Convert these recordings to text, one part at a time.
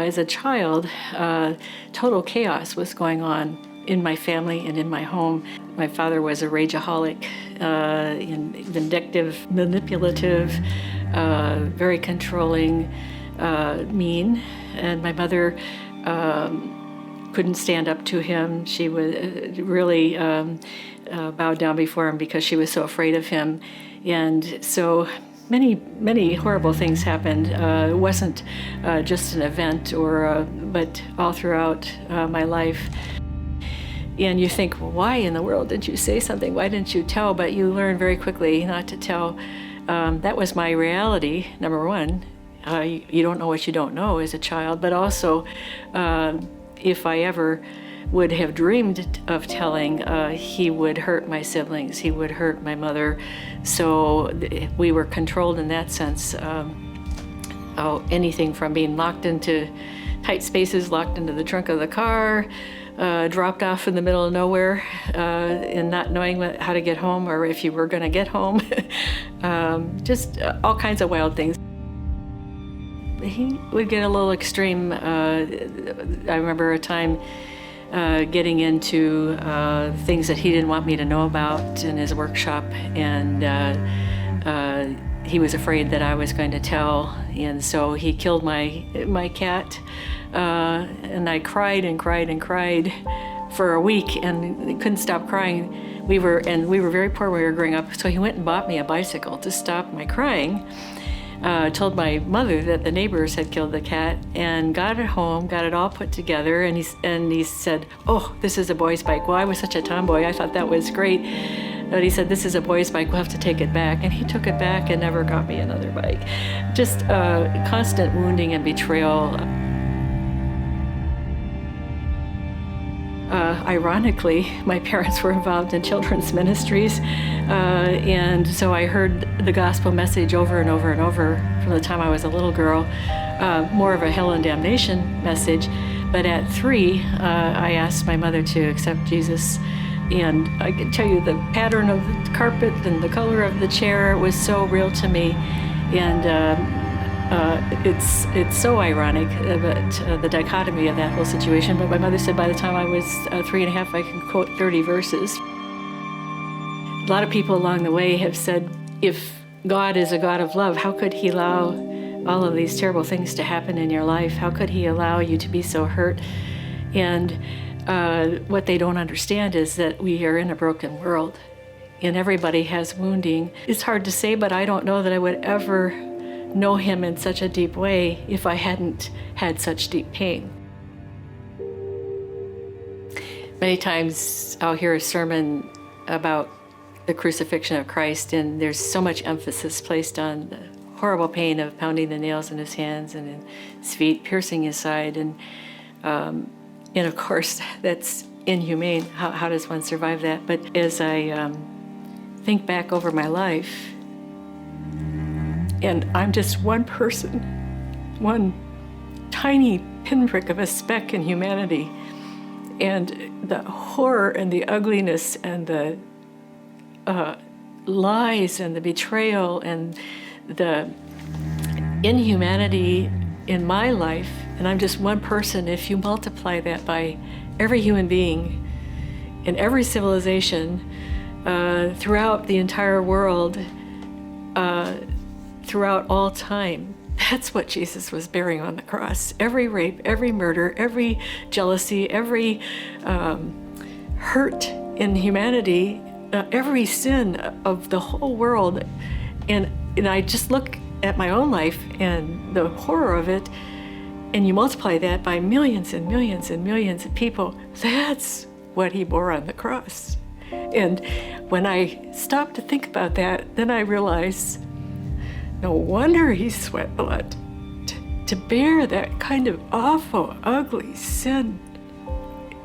as a child, total chaos was going on in my family and in my home. My father was a rageaholic, vindictive, manipulative, very controlling, mean. And my mother couldn't stand up to him. She was really bowed down before him because she was so afraid of him. And so many horrible things happened. It wasn't just an event, but all throughout my life. And you think, well, why in the world didn't you say something? Why didn't you tell? But you learn very quickly not to tell. That was my reality, number one. You don't know what you don't know as a child, but also if I ever would have dreamed of telling, he would hurt my siblings, he would hurt my mother. So we were controlled in that sense. Anything from being locked into tight spaces, locked into the trunk of the car, dropped off in the middle of nowhere and not knowing how to get home or if you were going to get home. Just all kinds of wild things. He would get a little extreme. I remember a time getting into things that he didn't want me to know about in his workshop, and he was afraid that I was going to tell, and so he killed my cat. And I cried and cried and cried for a week and couldn't stop crying. We were very poor when we were growing up, so he went and bought me a bicycle to stop my crying. Told my mother that the neighbors had killed the cat, and got it home, got it all put together, and he said, "Oh, this is a boy's bike." Well, I was such a tomboy, I thought that was great. But he said, "This is a boy's bike, we'll have to take it back." And he took it back and never got me another bike. Just constant wounding and betrayal. Ironically, my parents were involved in children's ministries, and so I heard the gospel message over and over and over from the time I was a little girl, more of a hell and damnation message. But at 3, I asked my mother to accept Jesus, and I can tell you the pattern of the carpet and the color of the chair was so real to me, and it's so ironic, but the dichotomy of that whole situation. But my mother said by the time I was 3 and a half, I could quote 30 verses. A lot of people along the way have said, if God is a God of love, how could he allow all of these terrible things to happen in your life? How could he allow you to be so hurt? And what they don't understand is that we are in a broken world, and everybody has wounding. It's hard to say, but I don't know that I would ever know him in such a deep way if I hadn't had such deep pain. Many times I'll hear a sermon about the crucifixion of Christ, and there's so much emphasis placed on the horrible pain of pounding the nails in his hands and in his feet, piercing his side, and of course that's inhumane. How does one survive that? But as I think back over my life, and I'm just one person, one tiny pinprick of a speck in humanity. And the horror and the ugliness and the lies and the betrayal and the inhumanity in my life, and I'm just one person, if you multiply that by every human being in every civilization throughout the entire world, throughout all time, that's what Jesus was bearing on the cross. Every rape, every murder, every jealousy, every hurt in humanity, every sin of the whole world. And I just look at my own life and the horror of it, and you multiply that by millions and millions and millions of people. That's what he bore on the cross. And when I stop to think about that, then I realize, no wonder he sweat blood to bear that kind of awful, ugly sin.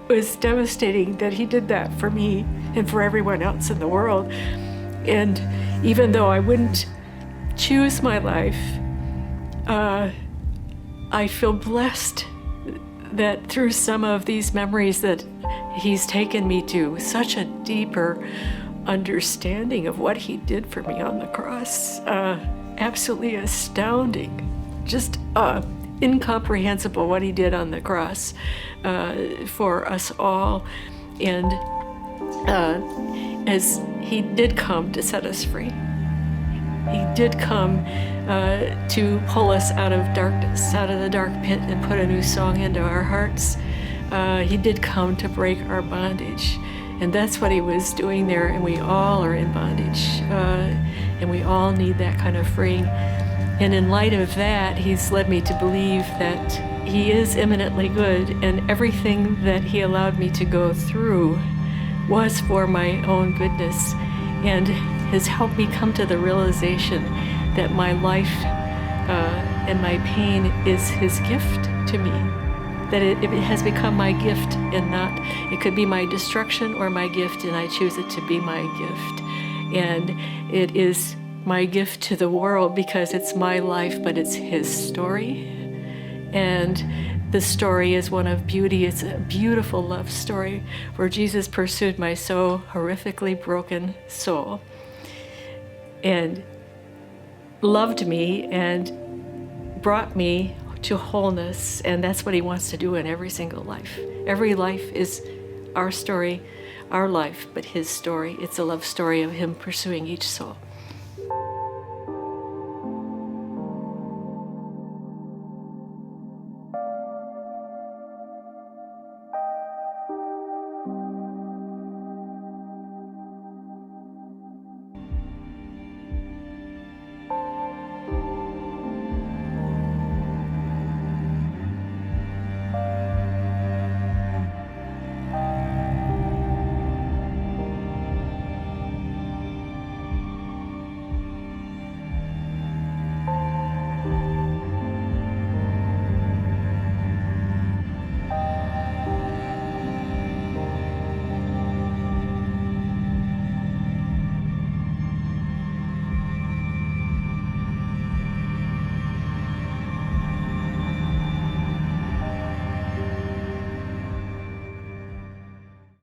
It was devastating that he did that for me and for everyone else in the world. And even though I wouldn't choose my life, I feel blessed that through some of these memories that he's taken me to such a deeper understanding of what he did for me on the cross. Absolutely astounding. Just incomprehensible what he did on the cross for us all. And as he did come to set us free, he did come to pull us out of darkness, out of the dark pit, and put a new song into our hearts. He did come to break our bondage. And that's what he was doing there, and we all are in bondage. And we all need that kind of freeing. And in light of that, he's led me to believe that he is eminently good, and everything that he allowed me to go through was for my own goodness, and has helped me come to the realization that my life and my pain is his gift to me. That it has become my gift, and not, it could be my destruction or my gift, and I choose it to be my gift. And it is my gift to the world because it's my life, but it's his story. And the story is one of beauty. It's a beautiful love story where Jesus pursued my so horrifically broken soul and loved me and brought me to wholeness. And that's what he wants to do in every single life. Every life is our story, our life, but his story. It's a love story of him pursuing each soul.